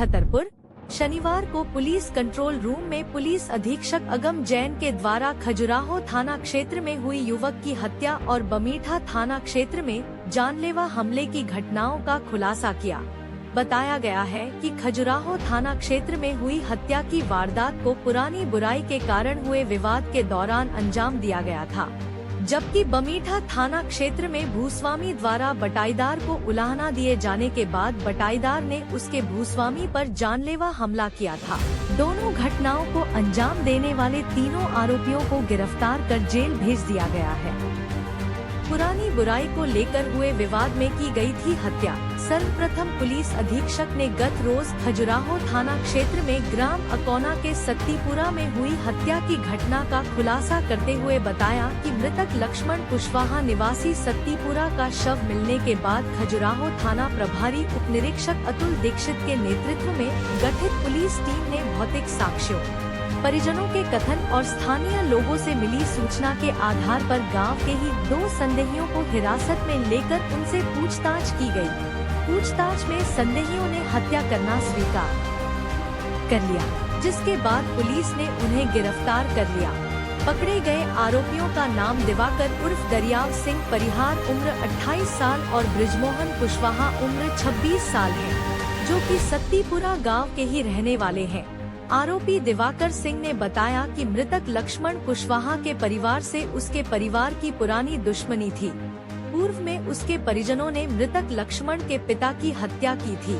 छतरपुर। शनिवार को police control room में पुलिस अधीक्षक अगम जैन के द्वारा खजुराहो थाना क्षेत्र में हुई युवक की हत्या और बमीठा थाना क्षेत्र में जानलेवा हमले की घटनाओं का खुलासा किया। बताया गया है कि खजुराहो थाना क्षेत्र में हुई हत्या की वारदात को पुरानी बुराई के कारण हुए विवाद के दौरान अंजाम दिया गया था, जबकि बमीठा थाना क्षेत्र में भूस्वामी द्वारा बटाईदार को उलाहना दिए जाने के बाद बटाईदार ने उसके भूस्वामी पर जानलेवा हमला किया था। दोनों घटनाओं को अंजाम देने वाले तीनों आरोपियों को गिरफ्तार कर जेल भेज दिया गया है। पुरानी बुराई को लेकर हुए विवाद में की गई थी हत्या। सर्वप्रथम पुलिस अधीक्षक ने गत रोज खजुराहो थाना क्षेत्र में ग्राम अकौना के सत्तीपुरा में हुई हत्या की घटना का खुलासा करते हुए बताया कि मृतक लक्ष्मण कुशवाहा निवासी सत्तीपुरा का शव मिलने के बाद खजुराहो थाना प्रभारी उप निरीक्षक अतुल दीक्षित के नेतृत्व में गठित पुलिस टीम ने भौतिक साक्ष्यों, परिजनों के कथन और स्थानीय लोगों से मिली सूचना के आधार पर गांव के ही 2 संदेहियों को हिरासत में लेकर उनसे पूछताछ की गई। पूछताछ में संदेहियों ने हत्या करना स्वीकार कर लिया, जिसके बाद पुलिस ने उन्हें गिरफ्तार कर लिया। पकड़े गए आरोपियों का नाम दिवाकर उर्फ दरियाव सिंह परिहार उम्र 28 साल और ब्रिजमोहन कुशवाहा उम्र 26 साल है, जो कि सत्तीपुरा गाँव के ही रहने वाले हैं। आरोपी दिवाकर सिंह ने बताया कि मृतक लक्ष्मण कुशवाहा के परिवार से उसके परिवार की पुरानी दुश्मनी थी। पूर्व में उसके परिजनों ने मृतक लक्ष्मण के पिता की हत्या की थी।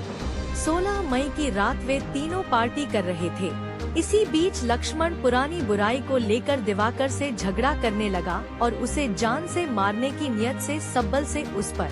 16 मई की रात वे तीनों पार्टी कर रहे थे। इसी बीच लक्ष्मण पुरानी बुराई को लेकर दिवाकर से झगड़ा करने लगा और उसे जान से मारने की नियत से सब्बल से उस पर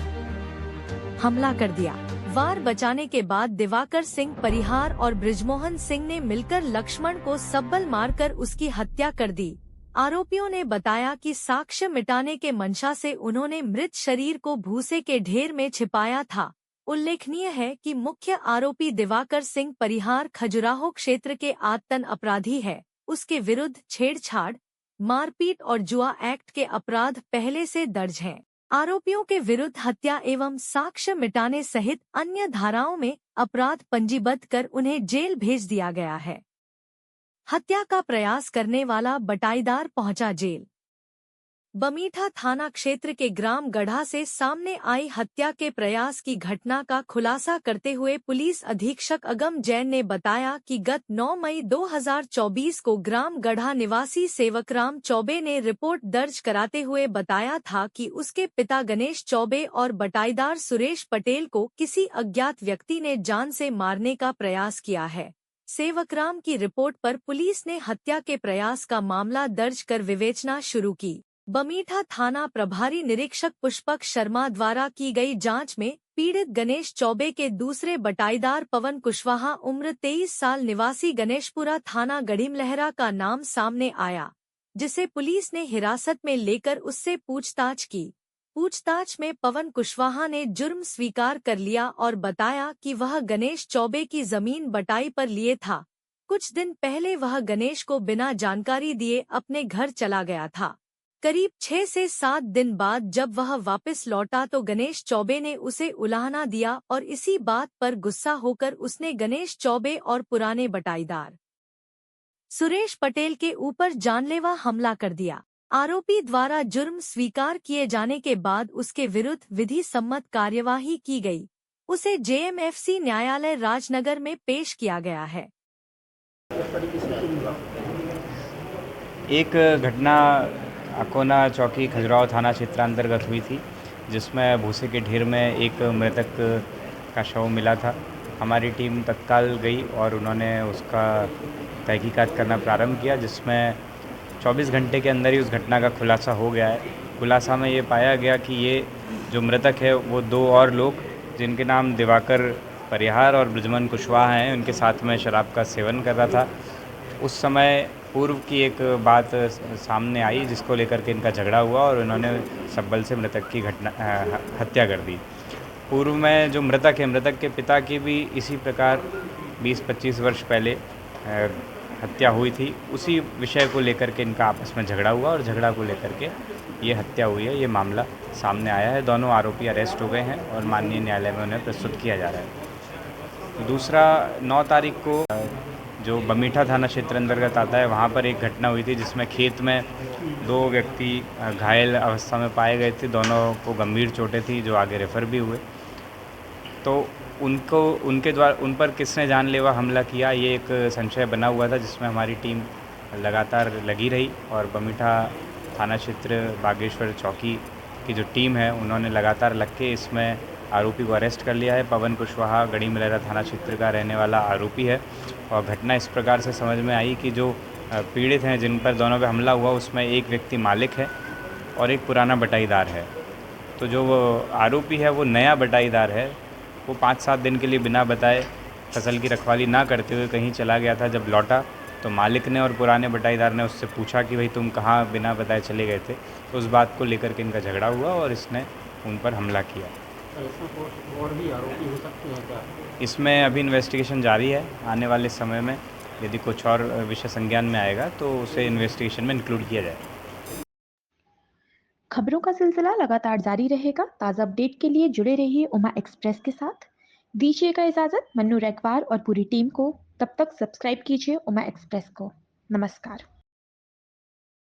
हमला कर दिया। वार बचाने के बाद दिवाकर सिंह परिहार और ब्रिजमोहन सिंह ने मिलकर लक्ष्मण को सब्बल मारकर उसकी हत्या कर दी। आरोपियों ने बताया कि साक्ष्य मिटाने के मंशा से उन्होंने मृत शरीर को भूसे के ढेर में छिपाया था। उल्लेखनीय है कि मुख्य आरोपी दिवाकर सिंह परिहार खजुराहो क्षेत्र के आतन अपराधी है। उसके विरुद्ध छेड़छाड़, मारपीट और जुआ एक्ट के अपराध पहले से दर्ज हैं। आरोपियों के विरुद्ध हत्या एवं साक्ष्य मिटाने सहित अन्य धाराओं में अपराध पंजीबद्ध कर उन्हें जेल भेज दिया गया है। हत्या का प्रयास करने वाला बटाईदार पहुंचा जेल। बमीठा थाना क्षेत्र के ग्राम गढ़ा से सामने आई हत्या के प्रयास की घटना का खुलासा करते हुए पुलिस अधीक्षक अगम जैन ने बताया कि गत 9 मई 2024 को ग्राम गढ़ा निवासी सेवकराम चौबे ने रिपोर्ट दर्ज कराते हुए बताया था कि उसके पिता गणेश चौबे और बटाईदार सुरेश पटेल को किसी अज्ञात व्यक्ति ने जान से मारने का प्रयास किया है। सेवकराम की रिपोर्ट पर पुलिस ने हत्या के प्रयास का मामला दर्ज कर विवेचना शुरू की। बमीठा थाना प्रभारी निरीक्षक पुष्पक शर्मा द्वारा की गई जांच में पीड़ित गणेश चौबे के दूसरे बटाईदार पवन कुशवाहा उम्र 23 साल निवासी गणेशपुरा थाना गढ़ीमलहरा का नाम सामने आया, जिसे पुलिस ने हिरासत में लेकर उससे पूछताछ की। पूछताछ में पवन कुशवाहा ने जुर्म स्वीकार कर लिया और बताया कि वह गणेश चौबे की जमीन बटाई पर लिए था। कुछ दिन पहले वह गणेश को बिना जानकारी दिए अपने घर चला गया था। करीब 6 से 7 दिन बाद जब वह वापस लौटा तो गणेश चौबे ने उसे उलाहना दिया और इसी बात पर गुस्सा होकर उसने गणेश चौबे और पुराने बटाईदार सुरेश पटेल के ऊपर जानलेवा हमला कर दिया। आरोपी द्वारा जुर्म स्वीकार किए जाने के बाद उसके विरुद्ध विधि सम्मत कार्यवाही की गई। उसे जेएमएफसी न्यायालय राजनगर में पेश किया गया है। एक घटना अकोना चौकी खजुराहो थाना क्षेत्रांतर्गत हुई थी, जिसमें भूसे के ढेर में एक मृतक का शव मिला था। हमारी टीम तत्काल गई और उन्होंने उसका तहकीकात करना प्रारंभ किया, जिसमें 24 घंटे के अंदर ही उस घटना का खुलासा हो गया है। खुलासा में ये पाया गया कि ये जो मृतक है वो 2 और लोग, जिनके नाम दिवाकर परिहार और ब्रिजमोहन कुशवाहा हैं, उनके साथ में शराब का सेवन कर रहा था। उस समय पूर्व की एक बात सामने आई, जिसको लेकर के इनका झगड़ा हुआ और उन्होंने सब्बल से मृतक की हत्या कर दी। पूर्व में जो मृतक है, मृतक के पिता की भी इसी प्रकार 20-25 वर्ष पहले हत्या हुई थी। उसी विषय को लेकर के इनका आपस में झगड़ा हुआ और झगड़ा को लेकर के ये हत्या हुई है। ये मामला सामने आया है। दोनों आरोपी अरेस्ट हो गए हैं और माननीय न्यायालय में उन्हें प्रस्तुत किया जा रहा है। दूसरा 9 तारीख को जो बमीठा थाना क्षेत्र अंतर्गत आता है वहाँ पर एक घटना हुई थी जिसमें खेत में 2 व्यक्ति घायल अवस्था में पाए गए थे। दोनों को गंभीर चोटें थी जो आगे रेफ़र भी हुए। तो उनके द्वारा उन पर किसने जानलेवा हमला किया ये एक संशय बना हुआ था, जिसमें हमारी टीम लगातार लगी रही और बमीठा थाना क्षेत्र बागेश्वर चौकी की जो टीम है उन्होंने लगातार लग के इसमें आरोपी को अरेस्ट कर लिया है। पवन कुशवाहा गढ़ी मिलेरा थाना क्षेत्र का रहने वाला आरोपी है और घटना इस प्रकार से समझ में आई कि जो पीड़ित हैं जिन पर दोनों पे हमला हुआ उसमें एक व्यक्ति मालिक है और एक पुराना बटाईदार है। तो जो वो आरोपी है वो नया बटाईदार है, वो 5-7 दिन के लिए बिना बताए फसल की रखवाली ना करते हुए कहीं चला गया था। जब लौटा तो मालिक ने और पुराने बटाईदार ने उससे पूछा कि भाई तुम कहाँ बिना बताए चले गए थे। तो उस बात को लेकर के इनका झगड़ा हुआ और इसने उन पर हमला किया। इसमें और भी आरोपी हो सकते हैं क्या? इसमें अभी इन्वेस्टिगेशन जारी है। आने वाले समय में यदि कुछ और विषय संज्ञान में आएगा तो उसे इन्वेस्टिगेशन में इंक्लूड किया जाएगा। खबरों का सिलसिला लगातार जारी रहेगा। ताज़ा अपडेट के लिए जुड़े रहिए उमा एक्सप्रेस के साथ। दीजिएगा इजाजत मन्नू रैकवार और पूरी टीम को। तब तक सब्सक्राइब कीजिए उमा एक्सप्रेस को। नमस्कार।